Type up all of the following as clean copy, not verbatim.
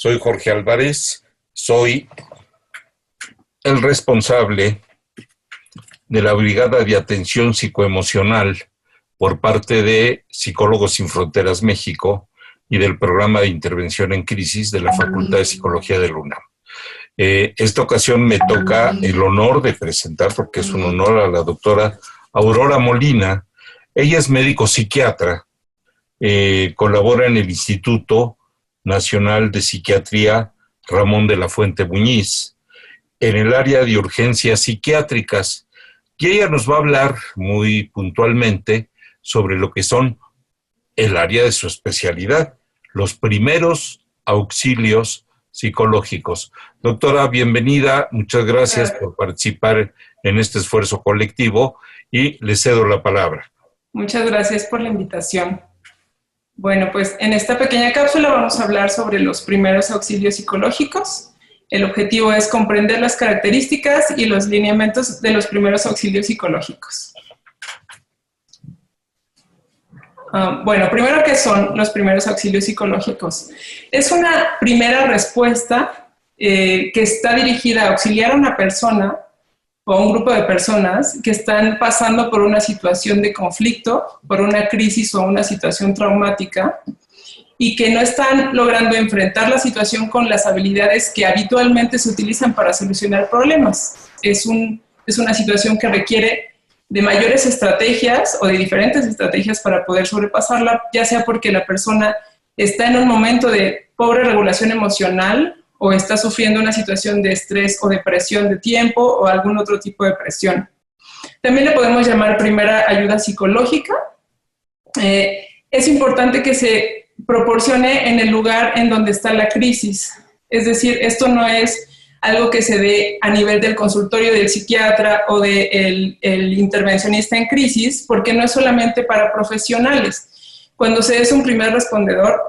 Soy Jorge Álvarez, soy el responsable de la Brigada de Atención Psicoemocional por parte de Psicólogos Sin Fronteras México y del Programa de Intervención en Crisis de la Facultad de Psicología de la UNAM. Esta ocasión me toca el honor de presentar, porque es un honor, a la doctora Aurora Molina. Ella es médico psiquiatra, colabora en el Instituto Nacional de Psiquiatría Ramón de la Fuente Muñiz, en el área de urgencias psiquiátricas, y ella nos va a hablar muy puntualmente sobre lo que son el área de su especialidad, los primeros auxilios psicológicos. Doctora, bienvenida, muchas gracias por participar en este esfuerzo colectivo y le cedo la palabra. Muchas gracias por la invitación. Bueno, pues en esta pequeña cápsula vamos a hablar sobre los primeros auxilios psicológicos. El objetivo es comprender las características y los lineamientos de los primeros auxilios psicológicos. Bueno, primero, ¿qué son los primeros auxilios psicológicos? Es una primera respuesta que está dirigida a auxiliar a una persona o a un grupo de personas que están pasando por una situación de conflicto, por una crisis o una situación traumática, y que no están logrando enfrentar la situación con las habilidades que habitualmente se utilizan para solucionar problemas. Es una situación que requiere de mayores estrategias o de diferentes estrategias para poder sobrepasarla, ya sea porque la persona está en un momento de pobre regulación emocional o está sufriendo una situación de estrés o depresión de tiempo o algún otro tipo de presión. También le podemos llamar primera ayuda psicológica. Es importante que se proporcione en el lugar en donde está la crisis. Es decir, esto no es algo que se dé a nivel del consultorio del psiquiatra o del intervencionista en crisis, porque no es solamente para profesionales. Cuando se es un primer respondedor,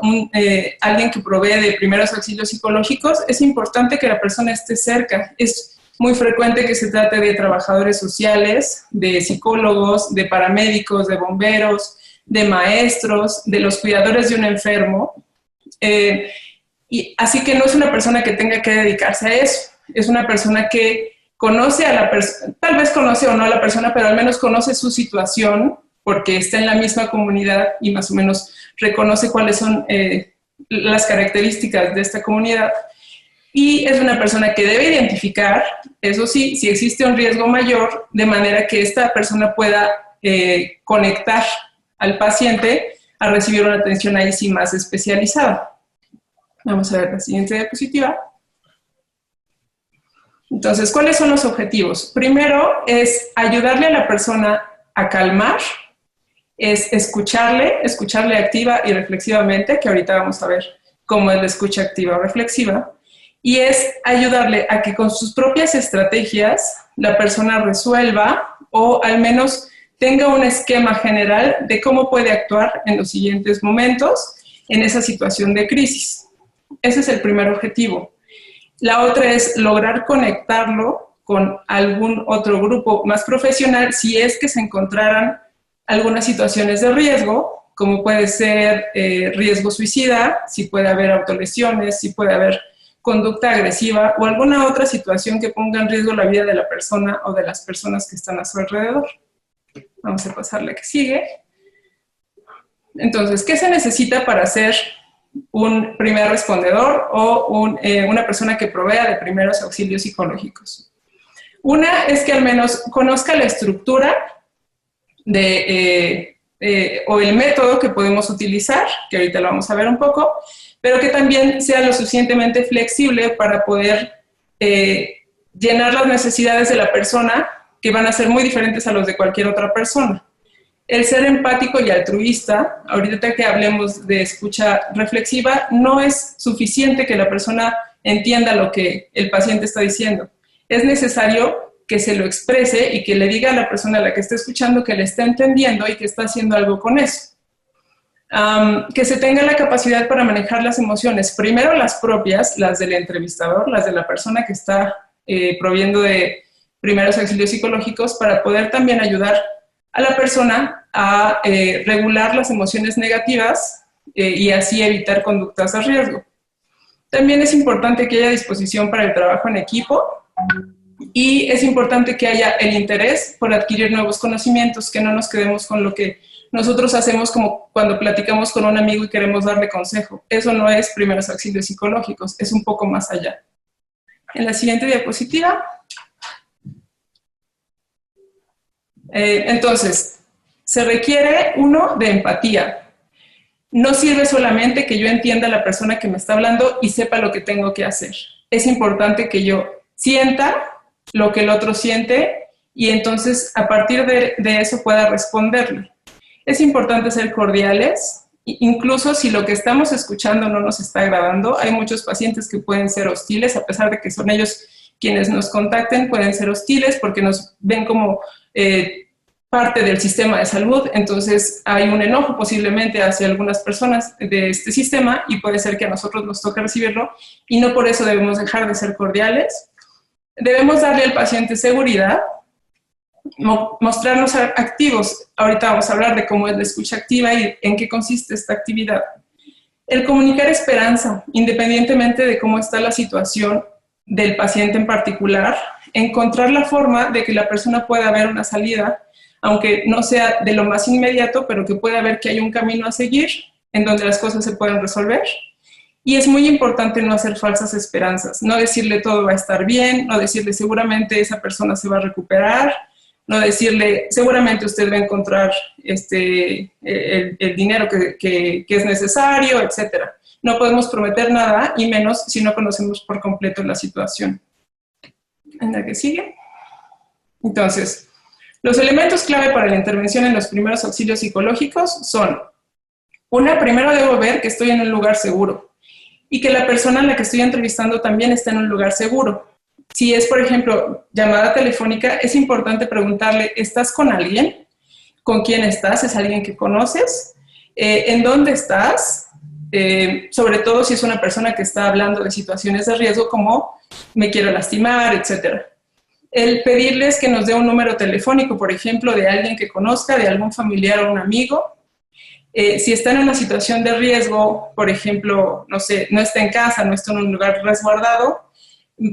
alguien que provee de primeros auxilios psicológicos, es importante que la persona esté cerca. Es muy frecuente que se trate de trabajadores sociales, de psicólogos, de paramédicos, de bomberos, de maestros, de los cuidadores de un enfermo. Y así que no es una persona que tenga que dedicarse a eso. Es una persona que conoce a la persona, tal vez conoce o no a la persona, pero al menos conoce su situación, porque está en la misma comunidad y más o menos reconoce cuáles son las características de esta comunidad. Y es una persona que debe identificar, eso sí, si existe un riesgo mayor, de manera que esta persona pueda conectar al paciente a recibir una atención ahí sí más especializada. Vamos a ver la siguiente diapositiva. Entonces, ¿cuáles son los objetivos? Primero es ayudarle a la persona a calmar, es escucharle activa y reflexivamente, que ahorita vamos a ver cómo es la escucha activa o reflexiva, y es ayudarle a que con sus propias estrategias la persona resuelva o al menos tenga un esquema general de cómo puede actuar en los siguientes momentos en esa situación de crisis. Ese es el primer objetivo. La otra es lograr conectarlo con algún otro grupo más profesional si es que se encontraran algunas situaciones de riesgo, como puede ser riesgo suicida, si puede haber autolesiones, si puede haber conducta agresiva o alguna otra situación que ponga en riesgo la vida de la persona o de las personas que están a su alrededor. Vamos a pasar la que sigue. Entonces, ¿qué se necesita para ser un primer respondedor o una persona que provea de primeros auxilios psicológicos? Una es que al menos conozca la estructura o el método que podemos utilizar, que ahorita lo vamos a ver un poco, pero que también sea lo suficientemente flexible para poder llenar las necesidades de la persona, que van a ser muy diferentes a los de cualquier otra persona. El ser empático y altruista, ahorita que hablemos de escucha reflexiva, no es suficiente que la persona entienda lo que el paciente está diciendo. Es necesario que se lo exprese y que le diga a la persona a la que está escuchando que le está entendiendo y que está haciendo algo con eso. Que se tenga la capacidad para manejar las emociones, primero las propias, las del entrevistador, las de la persona que está proviendo de primeros auxilios psicológicos, para poder también ayudar a la persona a regular las emociones negativas y así evitar conductas de riesgo. También es importante que haya disposición para el trabajo en equipo y es importante que haya el interés por adquirir nuevos conocimientos, que no nos quedemos con lo que nosotros hacemos como cuando platicamos con un amigo y queremos darle consejo. Eso no es primeros auxilios psicológicos, es un poco más allá. En la siguiente diapositiva. Entonces, se requiere, uno, de empatía. No sirve solamente que yo entienda a la persona que me está hablando y sepa lo que tengo que hacer. Es importante que yo sienta lo que el otro siente y entonces a partir de eso pueda responderle. Es importante ser cordiales, incluso si lo que estamos escuchando no nos está agradando. Hay muchos pacientes que pueden ser hostiles, a pesar de que son ellos quienes nos contacten, pueden ser hostiles porque nos ven como parte del sistema de salud, entonces hay un enojo posiblemente hacia algunas personas de este sistema y puede ser que a nosotros nos toque recibirlo y no por eso debemos dejar de ser cordiales. Debemos darle al paciente seguridad, mostrarnos activos. Ahorita vamos a hablar de cómo es la escucha activa y en qué consiste esta actividad. El comunicar esperanza, independientemente de cómo está la situación del paciente en particular, encontrar la forma de que la persona pueda ver una salida, aunque no sea de lo más inmediato, pero que pueda ver que hay un camino a seguir en donde las cosas se pueden resolver. Y es muy importante no hacer falsas esperanzas, no decirle todo va a estar bien, no decirle seguramente esa persona se va a recuperar, no decirle seguramente usted va a encontrar el dinero que es necesario, etc. No podemos prometer nada, y menos si no conocemos por completo la situación. En la que sigue. Entonces, los elementos clave para la intervención en los primeros auxilios psicológicos son, primero debo ver que estoy en un lugar seguro y que la persona a la que estoy entrevistando también está en un lugar seguro. Si es, por ejemplo, llamada telefónica, es importante preguntarle, ¿estás con alguien? ¿Con quién estás? ¿Es alguien que conoces? ¿En dónde estás? Sobre todo si es una persona que está hablando de situaciones de riesgo como me quiero lastimar, etc. El pedirles que nos dé un número telefónico, por ejemplo, de alguien que conozca, de algún familiar o un amigo. Si está en una situación de riesgo, por ejemplo, no sé, no está en casa, no está en un lugar resguardado,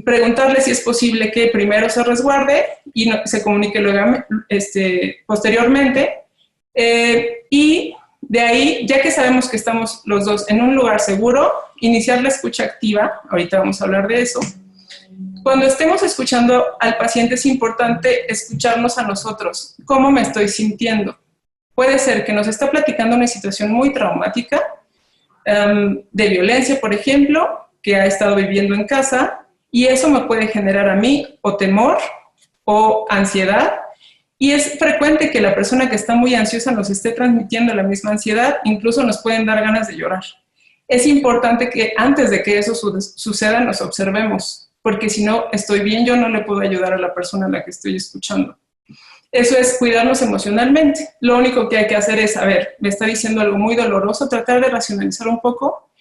preguntarle si es posible que primero se resguarde y se comunique luego, posteriormente. Y de ahí, ya que sabemos que estamos los dos en un lugar seguro, iniciar la escucha activa. Ahorita vamos a hablar de eso. Cuando estemos escuchando al paciente es importante escucharnos a nosotros. ¿Cómo me estoy sintiendo? Puede ser que nos está platicando una situación muy traumática, de violencia, por ejemplo, que ha estado viviendo en casa, y eso me puede generar a mí o temor o ansiedad. Y es frecuente que la persona que está muy ansiosa nos esté transmitiendo la misma ansiedad, incluso nos pueden dar ganas de llorar. Es importante que antes de que eso suceda nos observemos, porque si no estoy bien, yo no le puedo ayudar a la persona a la que estoy escuchando. Eso es cuidarnos emocionalmente. Lo único que hay que hacer es, a ver, me está diciendo algo muy doloroso, tratar de racionalizar un poco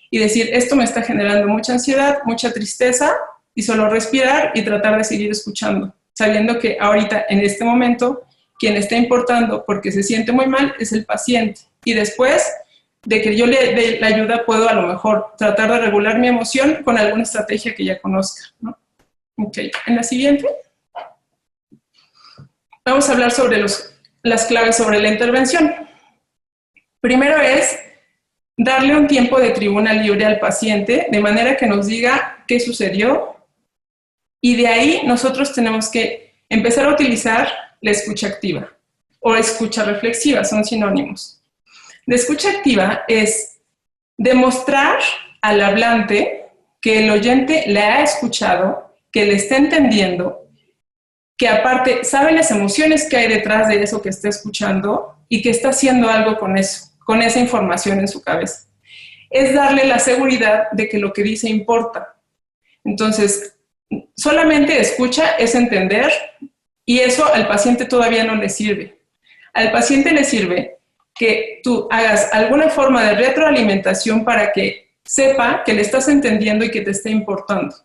y decir, esto me está generando mucha ansiedad, mucha tristeza, y solo respirar y tratar de seguir escuchando, sabiendo que ahorita, en este momento, quien está importando porque se siente muy mal es el paciente. Y después de que yo le dé la ayuda, puedo a lo mejor tratar de regular mi emoción con alguna estrategia que ya conozca, ¿no? Ok, en la siguiente. Vamos a hablar sobre las claves sobre la intervención. Primero es darle un tiempo de tribuna libre al paciente, de manera que nos diga qué sucedió, y de ahí nosotros tenemos que empezar a utilizar la escucha activa o escucha reflexiva, son sinónimos. La escucha activa es demostrar al hablante que el oyente le ha escuchado, que le está entendiendo, que aparte sabe las emociones que hay detrás de eso que está escuchando y que está haciendo algo con eso, con esa información en su cabeza. Es darle la seguridad de que lo que dice importa. Entonces, solamente escucha es entender, y eso al paciente todavía no le sirve. Al paciente le sirve que tú hagas alguna forma de retroalimentación para que sepa que le estás entendiendo y que te está importando.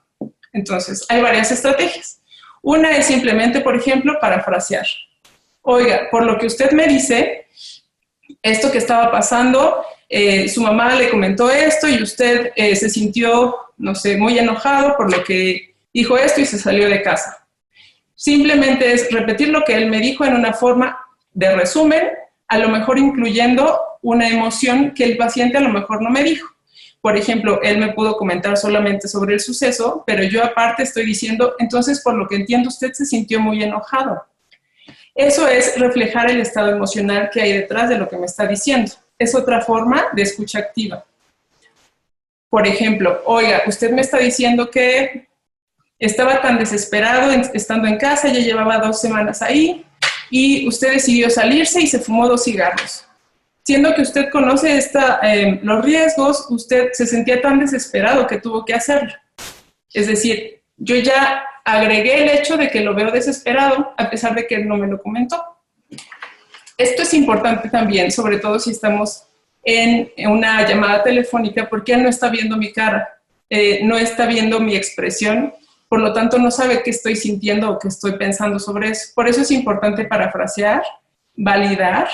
Entonces, hay varias estrategias. Una es simplemente, por ejemplo, parafrasear. Oiga, por lo que usted me dice, esto que estaba pasando su mamá le comentó esto y usted se sintió, no sé, muy enojado por lo que dijo esto y se salió de casa. Simplemente es repetir lo que él me dijo en una forma de resumen, a lo mejor incluyendo una emoción que el paciente a lo mejor no me dijo. Por ejemplo, él me pudo comentar solamente sobre el suceso, pero yo aparte estoy diciendo, entonces por lo que entiendo usted se sintió muy enojado. Eso es reflejar el estado emocional que hay detrás de lo que me está diciendo. Es otra forma de escucha activa. Por ejemplo, oiga, usted me está diciendo que estaba tan desesperado estando en casa, ya llevaba 2 semanas ahí, y usted decidió salirse y se fumó 2 cigarros. Siendo que usted conoce los riesgos, usted se sentía tan desesperado que tuvo que hacerlo. Es decir, yo ya agregué el hecho de que lo veo desesperado, a pesar de que él no me lo comentó. Esto es importante también, sobre todo si estamos en una llamada telefónica, porque él no está viendo mi cara, no está viendo mi expresión, por lo tanto no sabe qué estoy sintiendo o qué estoy pensando sobre eso. Por eso es importante parafrasear, validar,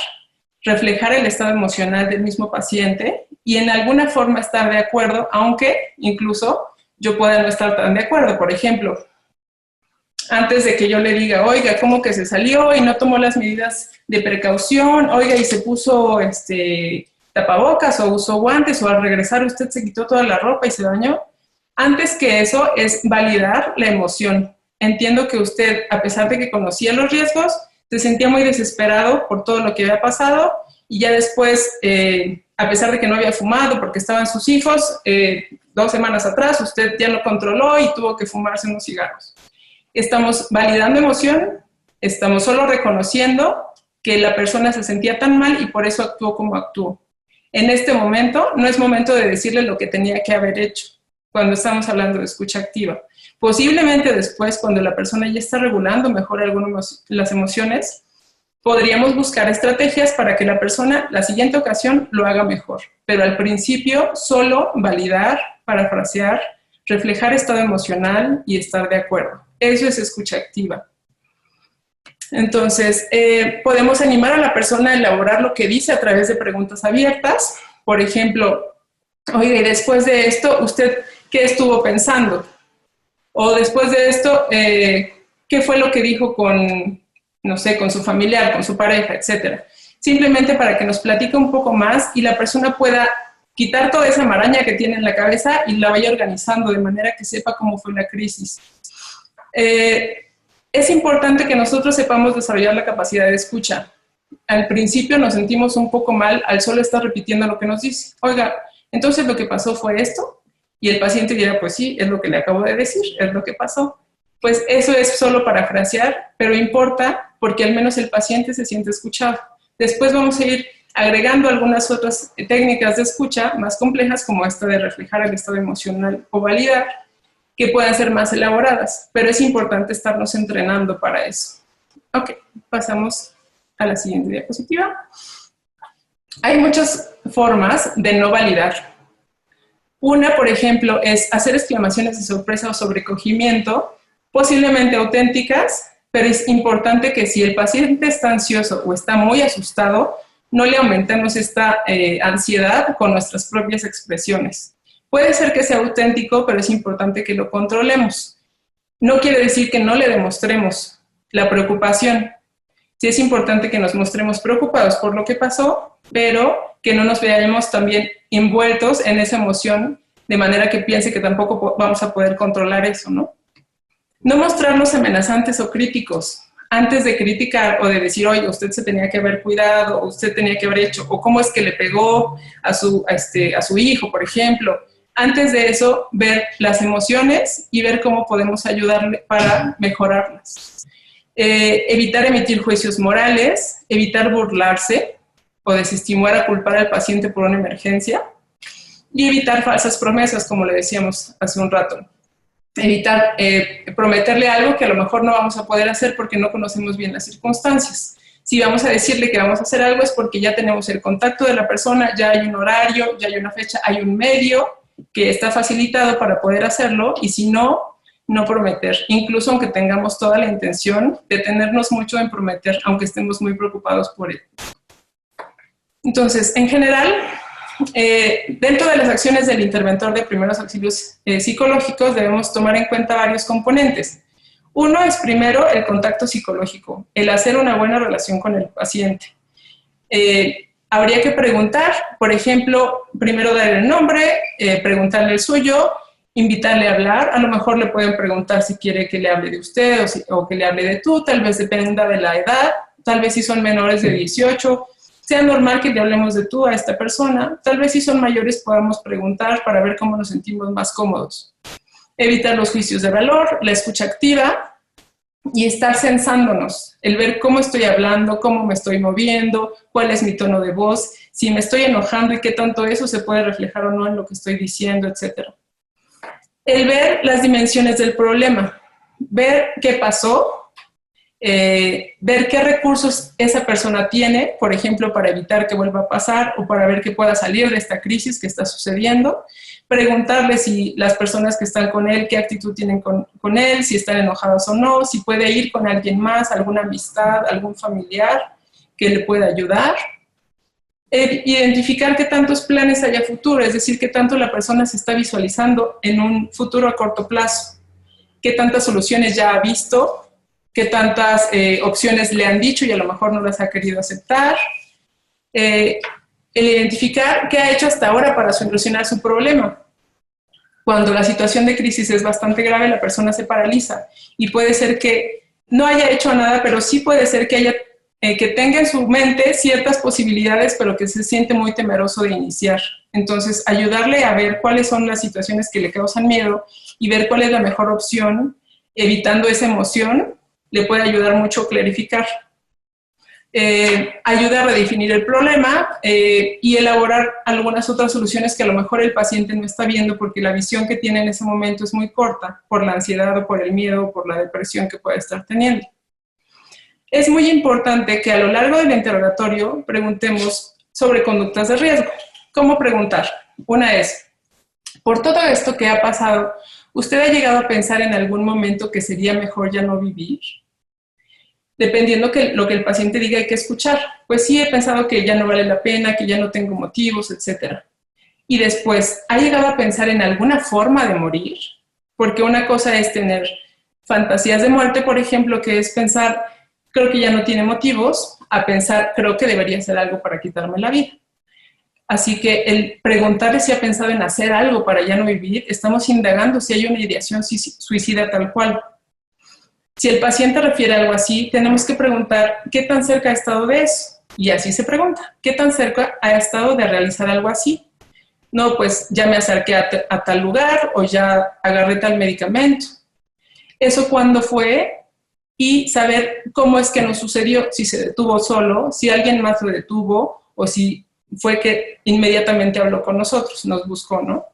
reflejar el estado emocional del mismo paciente y en alguna forma estar de acuerdo, aunque incluso yo pueda no estar tan de acuerdo. Por ejemplo, antes de que yo le diga, oiga, ¿cómo que se salió y no tomó las medidas de precaución? Oiga, y se puso tapabocas o usó guantes, o al regresar usted se quitó toda la ropa y se bañó. Antes que eso es validar la emoción. Entiendo que usted, a pesar de que conocía los riesgos, se sentía muy desesperado por todo lo que había pasado y ya después, a pesar de que no había fumado porque estaban sus hijos, 2 semanas atrás usted ya lo controló y tuvo que fumarse unos cigarros. Estamos validando emoción, estamos solo reconociendo que la persona se sentía tan mal y por eso actuó como actuó. En este momento no es momento de decirle lo que tenía que haber hecho cuando estamos hablando de escucha activa. Posiblemente después, cuando la persona ya está regulando mejor las emociones, podríamos buscar estrategias para que la persona la siguiente ocasión lo haga mejor. Pero al principio, solo validar, parafrasear, reflejar estado emocional y estar de acuerdo. Eso es escucha activa. Entonces, podemos animar a la persona a elaborar lo que dice a través de preguntas abiertas. Por ejemplo, oiga, y después de esto, ¿usted qué estuvo pensando? O después de esto, ¿qué fue lo que dijo con, no sé, con su familiar, con su pareja, etcétera? Simplemente para que nos platique un poco más y la persona pueda quitar toda esa maraña que tiene en la cabeza y la vaya organizando de manera que sepa cómo fue la crisis. Es importante que nosotros sepamos desarrollar la capacidad de escucha. Al principio nos sentimos un poco mal al solo estar repitiendo lo que nos dice. Oiga, entonces lo que pasó fue esto. Y el paciente dirá, pues sí, es lo que le acabo de decir, es lo que pasó. Pues eso es solo parafrasear, pero importa porque al menos el paciente se siente escuchado. Después vamos a ir agregando algunas otras técnicas de escucha más complejas, como esta de reflejar el estado emocional o validar, que puedan ser más elaboradas, pero es importante estarnos entrenando para eso. Ok, pasamos a la siguiente diapositiva. Hay muchas formas de no validar. Una, por ejemplo, es hacer exclamaciones de sorpresa o sobrecogimiento, posiblemente auténticas, pero es importante que si el paciente está ansioso o está muy asustado, no le aumentemos esta ansiedad con nuestras propias expresiones. Puede ser que sea auténtico, pero es importante que lo controlemos. No quiere decir que no le demostremos la preocupación. Sí es importante que nos mostremos preocupados por lo que pasó, pero que no nos veamos también envueltos en esa emoción de manera que piense que tampoco vamos a poder controlar eso, ¿no? No mostrarnos amenazantes o críticos antes de criticar o de decir, oye, usted se tenía que haber cuidado, o usted tenía que haber hecho, o cómo es que le pegó a su hijo, por ejemplo. Antes de eso, ver las emociones y ver cómo podemos ayudarle para mejorarlas. Evitar emitir juicios morales, evitar burlarse o desestimar a culpar al paciente por una emergencia y evitar falsas promesas, como le decíamos hace un rato. Evitar prometerle algo que a lo mejor no vamos a poder hacer porque no conocemos bien las circunstancias. Si vamos a decirle que vamos a hacer algo es porque ya tenemos el contacto de la persona, ya hay un horario, ya hay una fecha, hay un medio que está facilitado para poder hacerlo y si no, no prometer, incluso aunque tengamos toda la intención, detenernos mucho en prometer, aunque estemos muy preocupados por él. Entonces, en general, Dentro de las acciones del interventor de primeros auxilios psicológicos debemos tomar en cuenta varios componentes. Uno es primero el contacto psicológico, el hacer una buena relación con el paciente. Habría que preguntar, por ejemplo, primero darle el nombre, preguntarle el suyo, invitarle a hablar. A lo mejor le pueden preguntar si quiere que le hable de usted o que le hable de tú, tal vez dependa de la edad, tal vez si son menores de 18, sea normal que le hablemos de tú a esta persona, tal vez si son mayores podamos preguntar para ver cómo nos sentimos más cómodos. Evitar los juicios de valor, la escucha activa y estar sensándonos, el ver cómo estoy hablando, cómo me estoy moviendo, cuál es mi tono de voz, si me estoy enojando y qué tanto eso se puede reflejar o no en lo que estoy diciendo, etc. El ver las dimensiones del problema, ver qué pasó, ver qué recursos esa persona tiene, por ejemplo, para evitar que vuelva a pasar o para ver que pueda salir de esta crisis que está sucediendo, preguntarle si las personas que están con él, qué actitud tienen con él, si están enojados o no, si puede ir con alguien más, alguna amistad, algún familiar que le pueda ayudar. Identificar qué tantos planes hay a futuro, es decir, qué tanto la persona se está visualizando en un futuro a corto plazo, qué tantas soluciones ya ha visto, qué tantas opciones le han dicho y a lo mejor no las ha querido aceptar. El identificar qué ha hecho hasta ahora para solucionar su problema. Cuando la situación de crisis es bastante grave, la persona se paraliza y puede ser que no haya hecho nada, pero sí puede ser que que tenga en su mente ciertas posibilidades, pero que se siente muy temeroso de iniciar. Entonces, ayudarle a ver cuáles son las situaciones que le causan miedo y ver cuál es la mejor opción, evitando esa emoción, le puede ayudar mucho a clarificar. Ayuda a redefinir el problema y elaborar algunas otras soluciones que a lo mejor el paciente no está viendo porque la visión que tiene en ese momento es muy corta por la ansiedad o por el miedo o por la depresión que puede estar teniendo. Es muy importante que a lo largo del interrogatorio preguntemos sobre conductas de riesgo. ¿Cómo preguntar? Una es, por todo esto que ha pasado, ¿usted ha llegado a pensar en algún momento que sería mejor ya no vivir? Dependiendo lo que el paciente diga hay que escuchar. Pues sí, he pensado que ya no vale la pena, que ya no tengo motivos, etc. Y después, ¿ha llegado a pensar en alguna forma de morir? Porque una cosa es tener fantasías de muerte, por ejemplo, que es pensar, creo que ya no tiene motivos, a pensar, creo que debería hacer algo para quitarme la vida. Así que el preguntarle si ha pensado en hacer algo para ya no vivir, estamos indagando si hay una ideación suicida tal cual. Si el paciente refiere a algo así, tenemos que preguntar qué tan cerca ha estado de eso. Y así se pregunta, ¿qué tan cerca ha estado de realizar algo así? No, pues ya me acerqué a tal lugar o ya agarré tal medicamento. ¿Eso cuándo fue? Y saber cómo es que nos sucedió, si se detuvo solo, si alguien más lo detuvo o si fue que inmediatamente habló con nosotros, nos buscó, ¿no?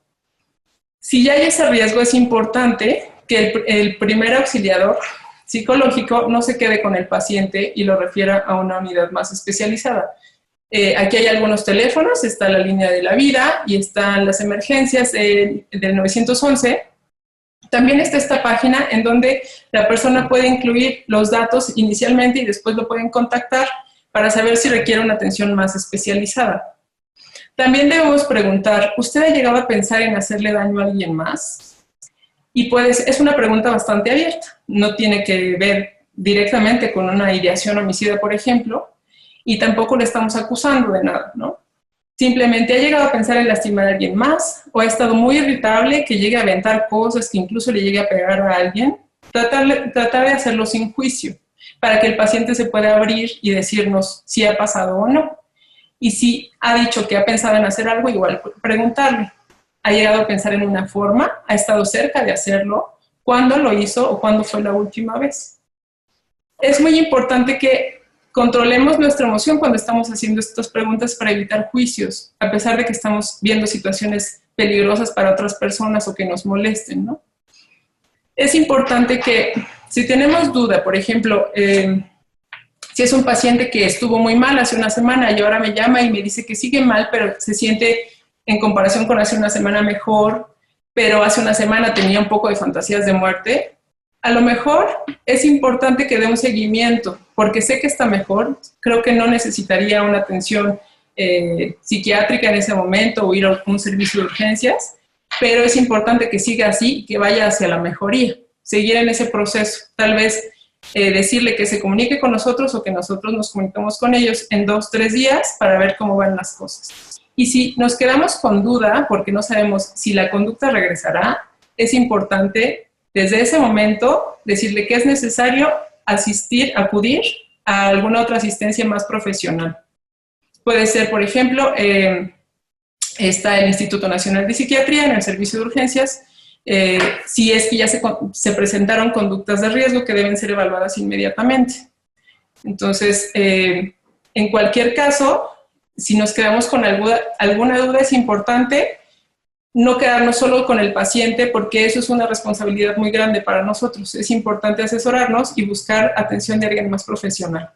Si ya hay ese riesgo, es importante que el primer auxiliador psicológico no se quede con el paciente y lo refiera a una unidad más especializada. Aquí hay algunos teléfonos, está la línea de la vida y están las emergencias del 911. También está esta página en donde la persona puede incluir los datos inicialmente y después lo pueden contactar para saber si requiere una atención más especializada. También debemos preguntar, ¿usted ha llegado a pensar en hacerle daño a alguien más? Y es una pregunta bastante abierta, no tiene que ver directamente con una ideación homicida, por ejemplo, y tampoco le estamos acusando de nada, ¿no? Simplemente ha llegado a pensar en lastimar a alguien más, o ha estado muy irritable, que llegue a aventar cosas, que incluso le llegue a pegar a alguien. Tratar de hacerlo sin juicio, para que el paciente se pueda abrir y decirnos si ha pasado o no. Y si ha dicho que ha pensado en hacer algo, igual preguntarle. ¿Ha llegado a pensar en una forma? ¿Ha estado cerca de hacerlo? ¿Cuándo lo hizo o cuándo fue la última vez? Es muy importante que controlemos nuestra emoción cuando estamos haciendo estas preguntas para evitar juicios, a pesar de que estamos viendo situaciones peligrosas para otras personas o que nos molesten, ¿no? Es importante que, si tenemos duda, por ejemplo, si es un paciente que estuvo muy mal hace una semana y ahora me llama y me dice que sigue mal, pero se siente en comparación con hace una semana mejor, pero hace una semana tenía un poco de fantasías de muerte, a lo mejor es importante que dé un seguimiento, porque sé que está mejor, creo que no necesitaría una atención psiquiátrica en ese momento o ir a un servicio de urgencias, pero es importante que siga así y que vaya hacia la mejoría, seguir en ese proceso, tal vez decirle que se comunique con nosotros o que nosotros nos comuniquemos con ellos en 2 o 3 días para ver cómo van las cosas. Y si nos quedamos con duda, porque no sabemos si la conducta regresará, es importante desde ese momento decirle que es necesario acudir a alguna otra asistencia más profesional. Puede ser, por ejemplo, está el Instituto Nacional de Psiquiatría en el servicio de urgencias, si es que ya se presentaron conductas de riesgo que deben ser evaluadas inmediatamente. Entonces, en cualquier caso, si nos quedamos con alguna duda, es importante no quedarnos solo con el paciente, porque eso es una responsabilidad muy grande para nosotros. Es importante asesorarnos y buscar atención de alguien más profesional.